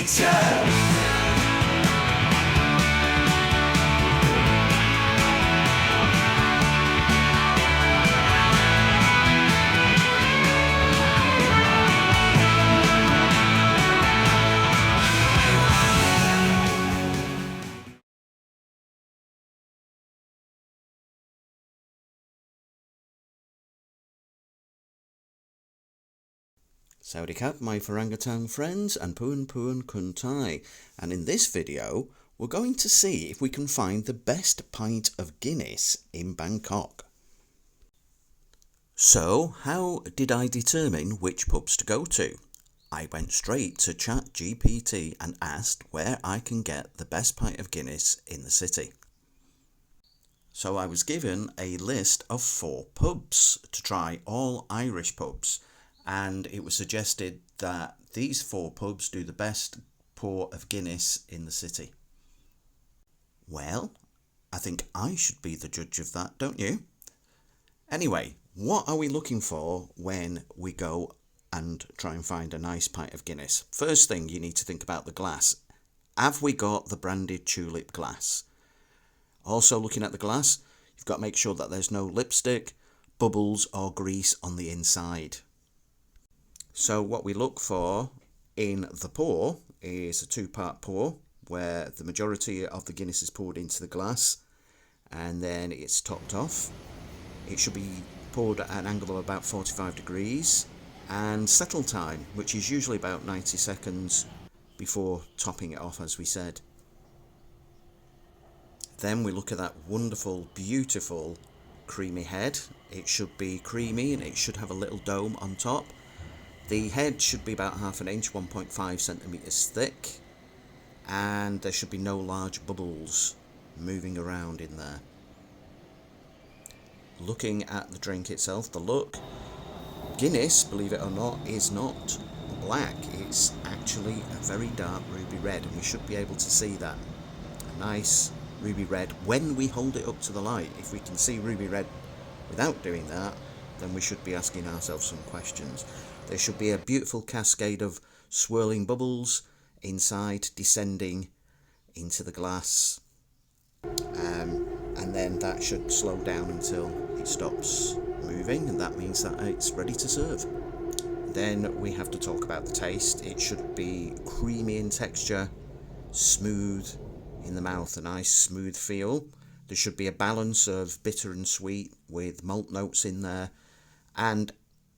Fitzgerald. Sawadee Cap, my orangutan friends, and Puan Puan Kuntai, and in this video we're going to see if we can find the best pint of Guinness in Bangkok. So, how did I determine which pubs to go to? I went straight to ChatGPT and asked where I can get the best pint of Guinness in the city. So I was given a list of 4 pubs to try, all Irish pubs. And it was suggested that these 4 pubs do the best pour of Guinness in the city. Well, I think I should be the judge of that, don't you? Anyway, what are we looking for when we go and try and find a nice pint of Guinness? First thing, you need to think about the glass. Have we got the branded tulip glass? Also, looking at the glass, you've got to make sure that there's no lipstick, bubbles or grease on the inside. So what we look for in the pour is a 2-part pour where the majority of the Guinness is poured into the glass and then it's topped off. It should be poured at an angle of about 45 degrees and settle time, which is usually about 90 seconds before topping it off, as we said. Then we look at that wonderful, beautiful creamy head. It should be creamy and it should have a little dome on top. The head should be about ½ an inch, 1.5 centimetres thick, and there should be no large bubbles moving around in there. Looking at the drink itself, the look, Guinness, believe it or not, is not black. It's actually a very dark ruby red, and we should be able to see that. A nice ruby red when we hold it up to the light. If we can see ruby red without doing that, then we should be asking ourselves some questions. There should be a beautiful cascade of swirling bubbles inside, descending into the glass, and then that should slow down until it stops moving, and that means that it's ready to serve. Then we have to talk about the taste. It should be creamy in texture, smooth in the mouth, a nice smooth feel. There should be a balance of bitter and sweet with malt notes in there, and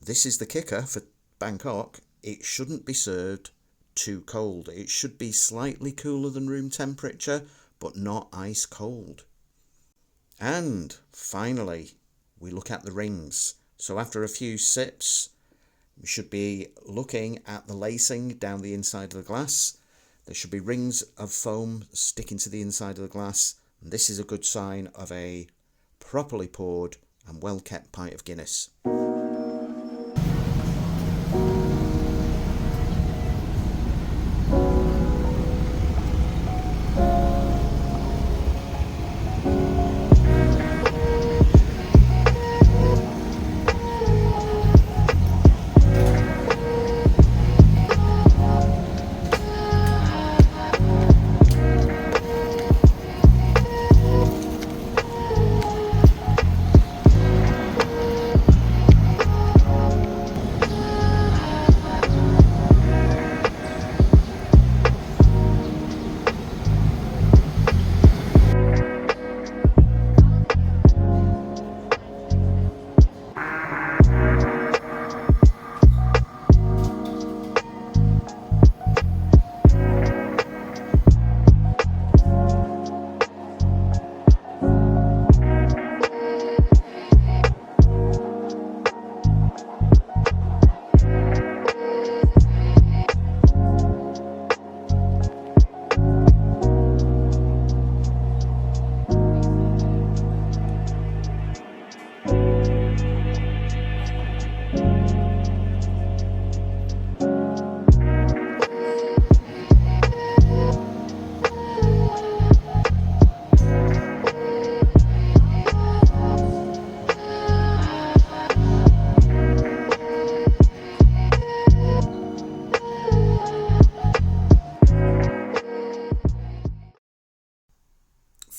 this is the kicker for Bangkok, it shouldn't be served too cold. It should be slightly cooler than room temperature, but not ice cold. And finally, we look at the rings. So after a few sips, we should be looking at the lacing down the inside of the glass. There should be rings of foam sticking to the inside of the glass. And this is a good sign of a properly poured and well-kept pint of Guinness.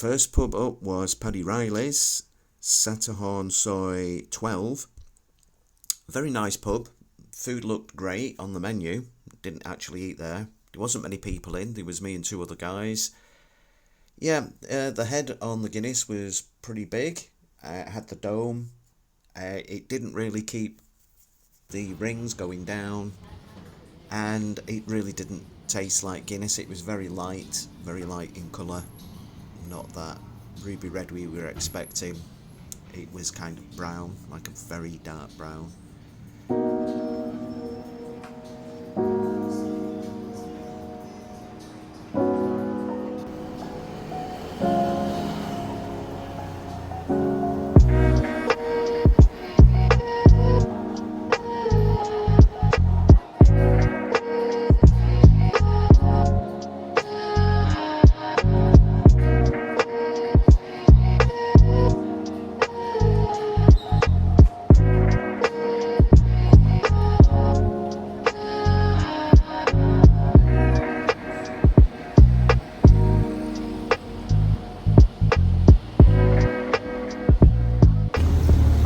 First pub up was Paddy Riley's, Sukhumvit Soi 12. Very nice pub. Food looked great on the menu. Didn't actually eat there. There wasn't many people in. There was me and two other guys. Yeah, the head on the Guinness was pretty big. It had the dome. It didn't really keep the rings going down, and it really didn't taste like Guinness. It was very light in colour. Not that ruby red we were expecting. It was kind of brown, like a very dark brown.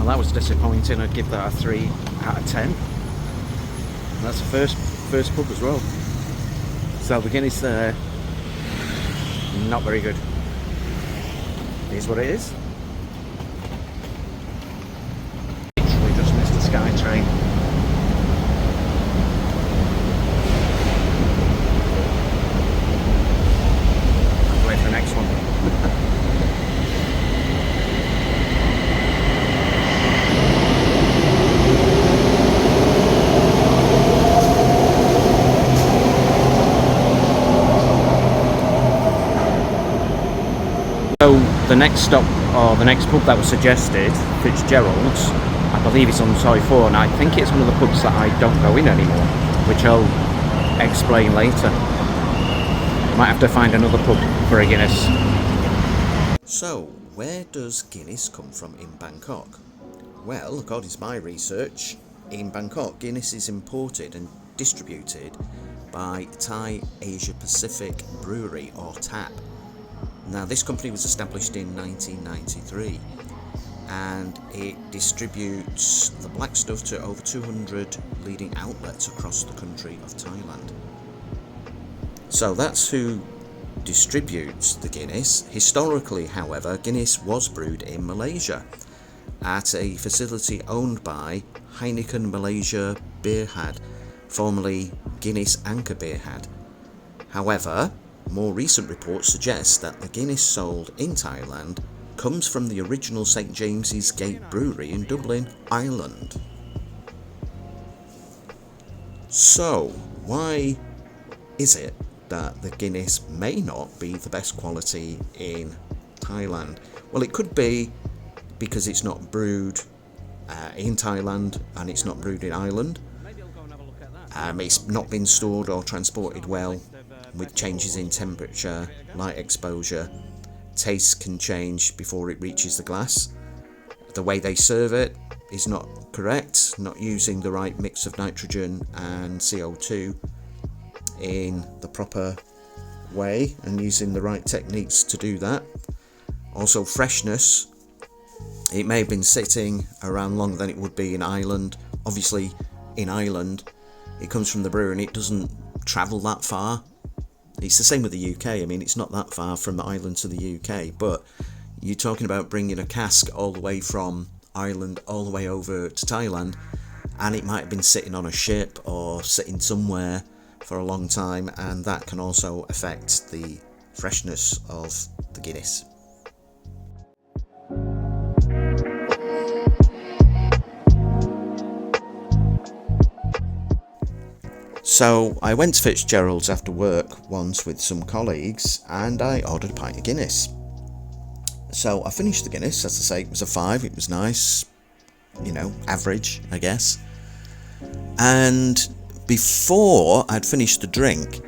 That was disappointing. I'd give that a 3 out of 10. And that's the first pub as well. So the Guinness there, not very good. It is what it is. Literally just missed the Sky train. I'll wait for the next one. So the next stop, or the next pub that was suggested, Fitzgerald's, I believe it's on Soi 4, and I think it's one of the pubs that I don't go in anymore, which I'll explain later. Might have to find another pub for a Guinness. So, where does Guinness come from in Bangkok? Well, according to my research, in Bangkok, Guinness is imported and distributed by Thai Asia Pacific Brewery, or TAP. Now, this company was established in 1993, and it distributes the black stuff to over 200 leading outlets across the country of Thailand. So that's who distributes the Guinness. Historically, however, Guinness was brewed in Malaysia at a facility owned by Heineken Malaysia Beerhad, formerly Guinness Anchor Beerhad. However, more recent reports suggest that the Guinness sold in Thailand comes from the original St James's Gate Brewery in Dublin, Ireland. So, why is it that the Guinness may not be the best quality in Thailand? Well, it could be because it's not brewed in Thailand and it's not brewed in Ireland. It's not been stored or transported well, with changes in temperature, light exposure. Taste can change before it reaches the glass. The way they serve it is not correct, not using the right mix of nitrogen and CO2 in the proper way and using the right techniques to do that. Also, freshness. It may have been sitting around longer than it would be in Ireland. Obviously, in Ireland, it comes from the brewer and it doesn't travel that far. It's the same with the UK. I mean, it's not that far from Ireland to the UK, but you're talking about bringing a cask all the way from Ireland all the way over to Thailand, and it might have been sitting on a ship or sitting somewhere for a long time, and that can also affect the freshness of the Guinness. So I went to Fitzgerald's after work once with some colleagues and I ordered a pint of Guinness. So I finished the Guinness, as I say, it was a 5, it was nice, average, I guess. And before I'd finished the drink,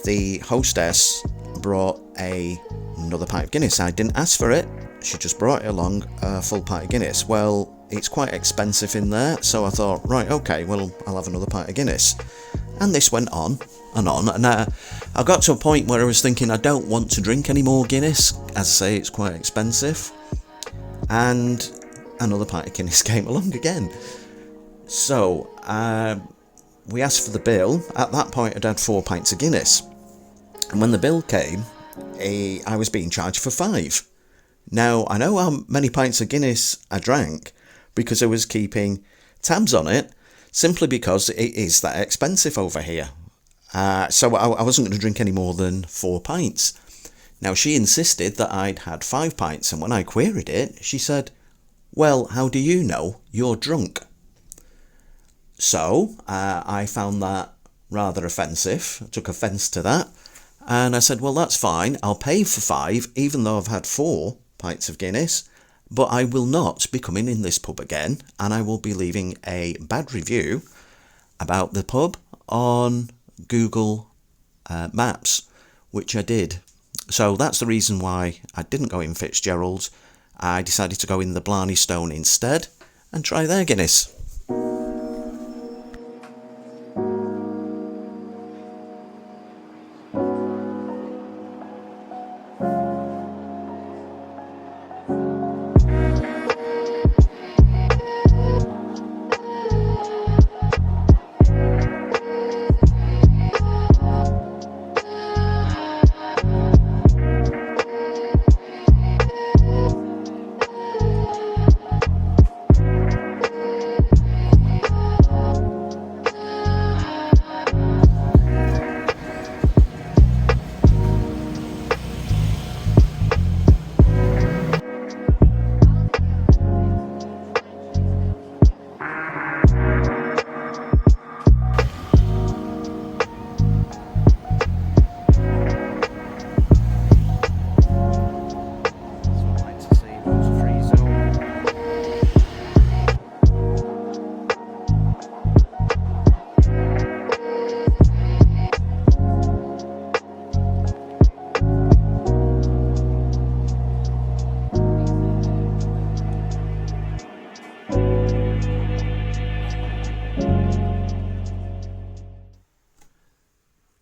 the hostess brought another pint of Guinness. I didn't ask for it, she just brought it along, a full pint of Guinness. Well, it's quite expensive in there, so I thought, right, okay, well, I'll have another pint of Guinness. And this went on and on, and I got to a point where I was thinking I don't want to drink any more Guinness. As I say, it's quite expensive. And another pint of Guinness came along again. So we asked for the bill. At that point I'd had 4 pints of Guinness. And when the bill came, I was being charged for 5. Now, I know how many pints of Guinness I drank because I was keeping tabs on it, simply because it is that expensive over here. So I wasn't going to drink any more than 4 pints. Now, she insisted that I'd had 5 pints, and when I queried it, she said, "Well, how do you know? You're drunk." So I found that rather offensive. I took offence to that. And I said, well, that's fine. I'll pay for 5, even though I've had 4 pints of Guinness. But I will not be coming in this pub again. And I will be leaving a bad review about the pub on Google Maps, which I did. So that's the reason why I didn't go in Fitzgerald. I decided to go in the Blarney Stone instead and try their Guinness.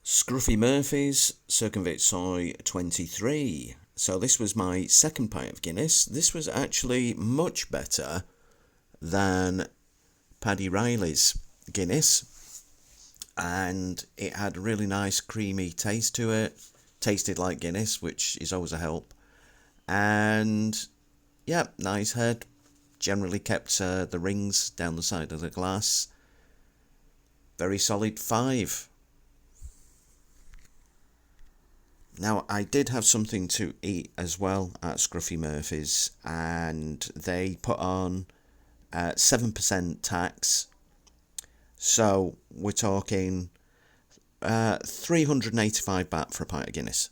Scruffy Murphy's Sukhumvit Soi 23. So this was my second pint of Guinness. This was actually much better than Paddy Riley's Guinness, and it had a really nice creamy taste to it. Tasted like Guinness, which is always a help. And yeah, nice head. Generally kept the rings down the side of the glass. Very solid 5. Now, I did have something to eat as well at Scruffy Murphy's, and they put on 7% tax. So we're talking 385 baht for a pint of Guinness.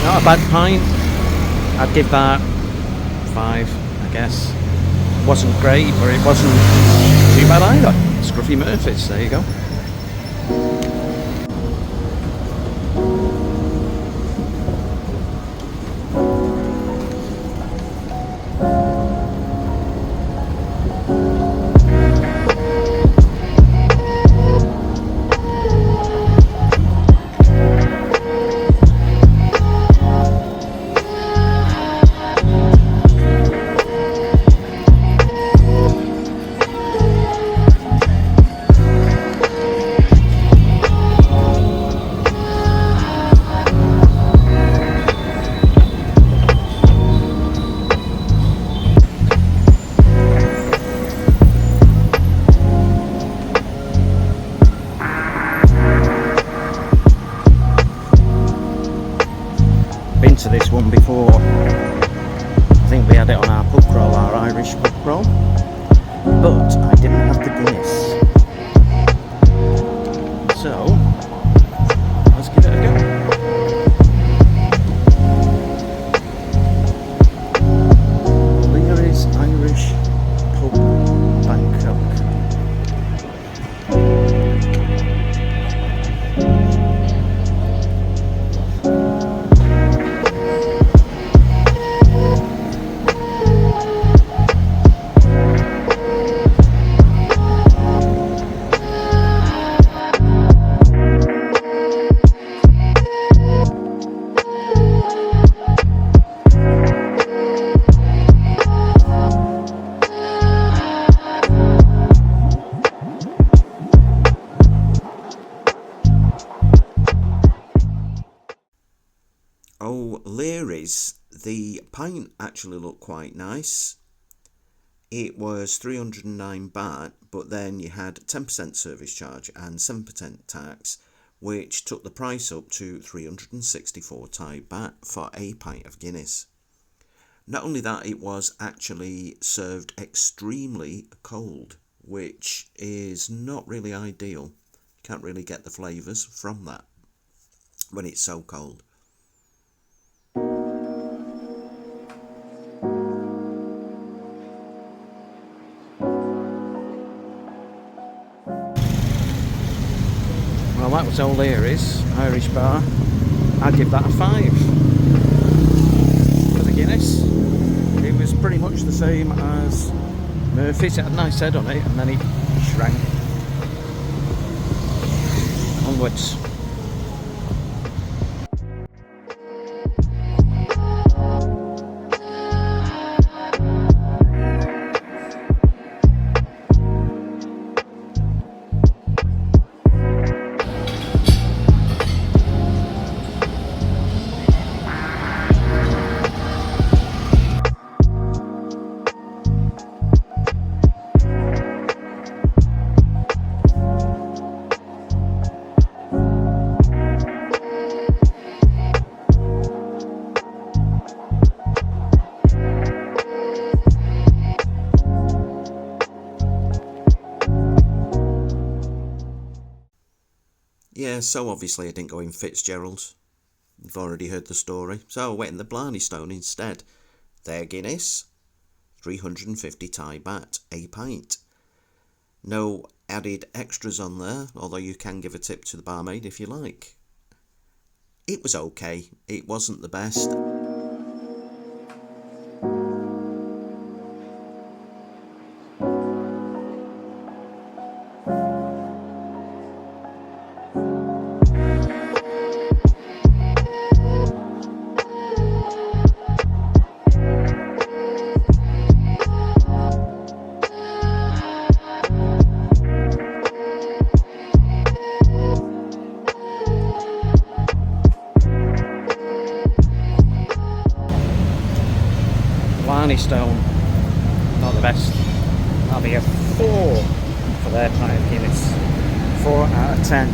Not a bad pint. I'd give that 5, I guess. Wasn't great, but it wasn't too bad either. Scruffy Murphy's, there you go. but I didn't have the Guinness. So, let's give it a go. Leary's Irish Pub, Bangkok. Oh, Leary's, the pint actually looked quite nice. It was 309 baht, but then you had 10% service charge and 7% tax, which took the price up to 364 Thai baht for a pint of Guinness. Not only that, it was actually served extremely cold, which is not really ideal. You can't really get the flavours from that when it's so cold. Well, that was O'Leary's Irish bar. I'd give that a 5 for the Guinness. It was pretty much the same as Murphy's. It had a nice head on it, and then it shrank. Onwards. Yeah, so obviously I didn't go in Fitzgerald. You've already heard the story. So I went in the Blarney Stone instead. Their Guinness, 350 Thai baht, a pint. No added extras on there, although you can give a tip to the barmaid if you like. It was okay. It wasn't the best. Stone, not the best. That'll be a 4 for their pint of Guinness. 4 out of 10.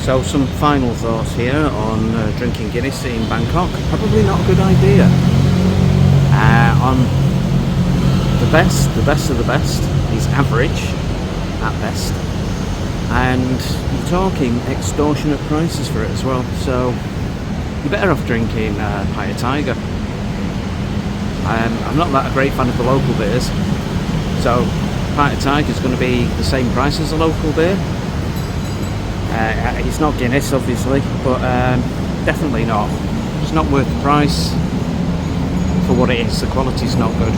So some final thoughts here on drinking Guinness in Bangkok. Probably not a good idea. On the best of the best is average at best, and you're talking extortionate prices for it as well, so you're better off drinking Pint of Tiger. I'm not that a great fan of the local beers, so Pint of Tiger is going to be the same price as a local beer. It's not Guinness obviously, but definitely not. It's not worth the price for what it is. The quality's not good.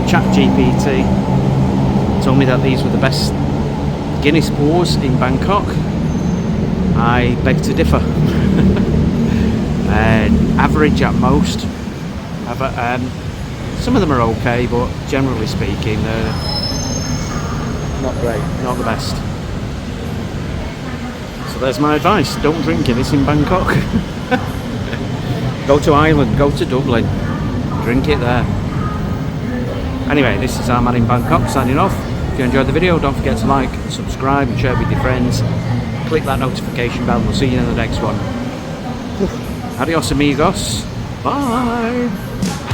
ChatGPT told me that these were the best Guinness pours in Bangkok. I beg to differ. Average at most. Some of them are okay, but generally speaking, not great, not the best. So there's my advice: don't drink Guinness in Bangkok. Go to Ireland, go to Dublin, drink it there. Anyway, this is our man in Bangkok signing off. If you enjoyed the video, don't forget to like, subscribe and share it with your friends. Click that notification bell and we'll see you in the next one. Adios amigos. Bye.